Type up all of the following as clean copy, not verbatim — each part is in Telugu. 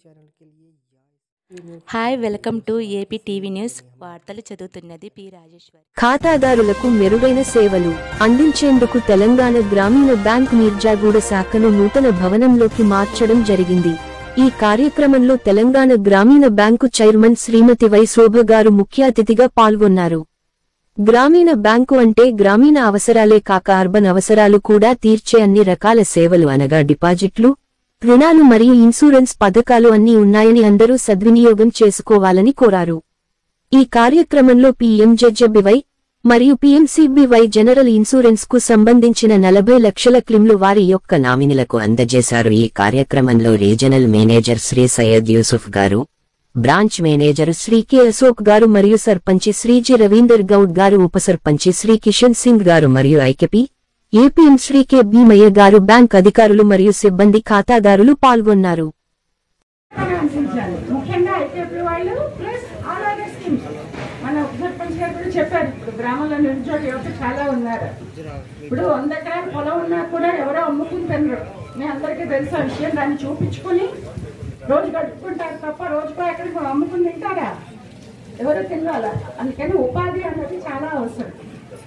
चैनल के लिए hi welcome to AP TV news. వార్తలు చదువుతున్నది పి రాజేశ్వరి. ఖాతాదారులకు మెరుగైన సేవలు అందించేందుకు తెలంగాణ గ్రామీణ బ్యాంక్ మిర్జాగూడ శాఖను నూతన భవనంలోకి మార్చడం జరిగింది. ఈ కార్యక్రమంలో తెలంగాణ గ్రామీణ బ్యాంకు చైర్మన్ శ్రీమతి వై శోభ గారు ముఖ్య అతిథిగా పాల్గొన్నారు. గ్రామీణ బ్యాంకు అంటే గ్రామీణ అవసరాలే కాక అర్బన్ అవసరాలు కూడా తీర్చే అన్ని రకాల సేవలు అనగా డిపాజిట్లు, రుణాలు మరియు ఇన్సూరెన్స్ పథకాలు అన్నీ ఉన్నాయని అందరూ సద్వినియోగం చేసుకోవాలని కోరారు. ఈ కార్యక్రమంలో పీఎంజెడ్జెబీవై మరియు పీఎంసీబీవై జనరల్ ఇన్సూరెన్స్ కు సంబంధించిన 40 లక్షల క్లెయిమ్లు వారి యొక్క నామినీలకు అందజేశారు. ఈ కార్యక్రమంలో రీజనల్ మేనేజర్ శ్రీ సయ్యద్ యూసుఫ్ గారు, branch manager Shri K Ashok గారు మరియు సర్పంచి శ్రీ జి రవీందర్ గౌడ్ గారు, ఉప సర్పంచి శ్రీ కిషన్ సింగ్ గారు మరియు IKP APM Shri K Bheemaiah గారు, బ్యాంక్ అధికారులు మరియు సిబ్బంది, ఖాతాదారులు పాల్గొన్నారు. చెప్పారు ఇప్పుడు గ్రామంలో నిరుద్యోగ యువత చాలా ఉన్నారు. ఇప్పుడు 100 ఎకరాల పొలం ఉన్నా కూడా ఎవరో అమ్ముకుని తినరు. మీ అందరికీ తెలిసిన విషయం. దాన్ని చూపించుకుని రోజు గడుపుకుంటారు తప్ప రోజుకో ఎక్కడికి అమ్ముకుని తింటారా? ఎవరో తినాలా. అందుకని ఉపాధి అన్నది చాలా అవసరం.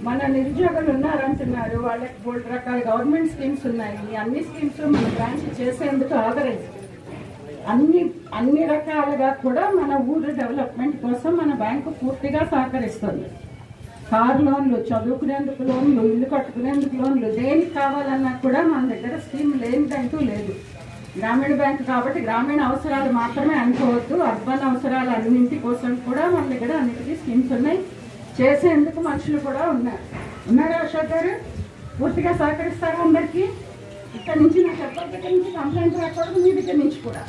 మన నిరుద్యోగులు ఉన్నారంటున్నారు, వాళ్ళకి 3 రకాల గవర్నమెంట్ స్కీమ్స్ ఉన్నాయి. అన్ని స్కీమ్స్ మన బ్రాంచ్ చేసేందుకు ఆదరైంది. అన్ని రకాలుగా కూడా మన ఊరు డెవలప్మెంట్ కోసం మన బ్యాంకు పూర్తిగా సహకరిస్తుంది. కార్ లోన్లు, చదువుకునేందుకు లోన్లు, ఇల్లు కట్టుకునేందుకు లోన్లు, దేనికి కావాలన్నా కూడా మన దగ్గర స్కీమ్ లేనిదంటూ లేదు. గ్రామీణ బ్యాంకు కాబట్టి గ్రామీణ అవసరాలు మాత్రమే అనుకోవద్దు, అర్బన్ అవసరాలు అన్నింటి కోసం కూడా మన దగ్గర అన్నిటికీ స్కీమ్స్ ఉన్నాయి. చేసేందుకు మనుషులు కూడా ఉన్నారా అశోక్ గారు? పూర్తిగా సహకరిస్తారా అందరికీ? ఇక్కడ నుంచి నాకు ఎవరి దగ్గర నుంచి కంప్లైంట్ రాకూడదు, మీ దగ్గర నుంచి కూడా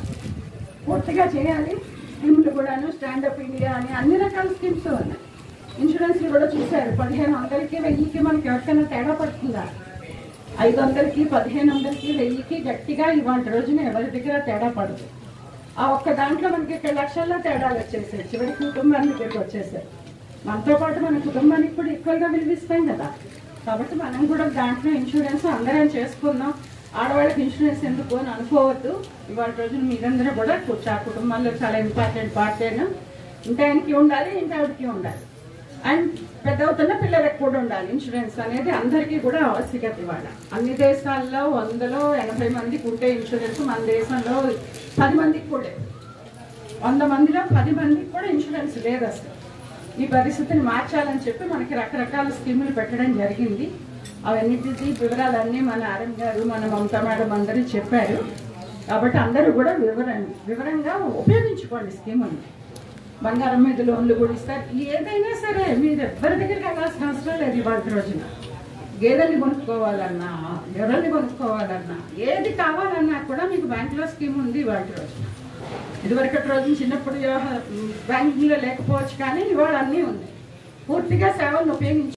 పూర్తిగా చేయాలి. స్కీమ్లు కూడాను, స్టాండప్ ఇండియా అని అన్ని రకాల స్కీమ్స్ ఉన్నాయి. ఇన్సూరెన్స్లు కూడా చూశారు. 1500కి 1000కి మనకి ఎవరికైనా తేడా పడుతుందా? 500కి 1500కి 1000కి గట్టిగా ఇవాళ రోజున ఎవరి దగ్గర తేడా పడదు. ఆ ఒక్క దాంట్లో మనకి 2 లక్షల్లో తేడాలు వచ్చేసాయి. చివరికి కుటుంబాన్ని దగ్గరికి వచ్చేసాయి. మనతో పాటు మన కుటుంబానికి కూడా ఈక్వల్గా విలువిస్తాం కదా. కాబట్టి మనం కూడా దాంట్లో ఇన్సూరెన్స్ అందరం చేసుకున్నాం. ఆడవాళ్ళకి ఇన్సూరెన్స్ ఎందుకు అని అనుకోవద్దు. ఇవాళ రోజున మీరందరూ కూడా ఆ కుటుంబాల్లో చాలా ఇంపార్టెంట్ పార్ట్ అయినా ఇంటానికి ఉండాలి, ఇంటావిడికి ఉండాలి. అండ్ పెద్ద అవుతున్న పిల్లలకు కూడా ఉండాలి. ఇన్సూరెన్స్ అనేది అందరికీ కూడా ఆవశ్యకత. ఇవాళ అన్ని దేశాల్లో 100లో 80 మందికి ఉంటే ఇన్సూరెన్స్, మన దేశంలో 10 మందికి కూడా, 100 మందిలో 10 మందికి కూడా ఇన్సూరెన్స్ లేదు అసలు. ఈ పరిస్థితిని మార్చాలని చెప్పి మనకి రకరకాల స్కీములు పెట్టడం జరిగింది. అవన్నిటి వివరాలన్నీ మన ఆర్ఎం గారు, మన మమతా మేడం అందరూ చెప్పారు. కాబట్టి అందరూ కూడా వివరంగా ఉపయోగించుకోండి స్కీములు. బంగారం మీద లోన్లు కూడా ఇస్తారు. ఏదైనా సరే మీరు ఎవరి దగ్గరికి వెళ్ళాల్సిన అవసరం లేదు. ఇవాళ రోజున గేదెల్ని కొనుక్కోవాలన్నా, ఎవరిని కొనుక్కోవాలన్నా, ఏది కావాలన్నా కూడా మీకు బ్యాంకులో స్కీమ్ ఉంది ఇవాళ రోజున. ఇదివరకటి రోజున చిన్నప్పుడు బ్యాంకింగ్లో లేకపోవచ్చు, కానీ ఇవాళ అన్నీ ఉన్నాయి. పూర్తిగా సేవలను ఉపయోగించి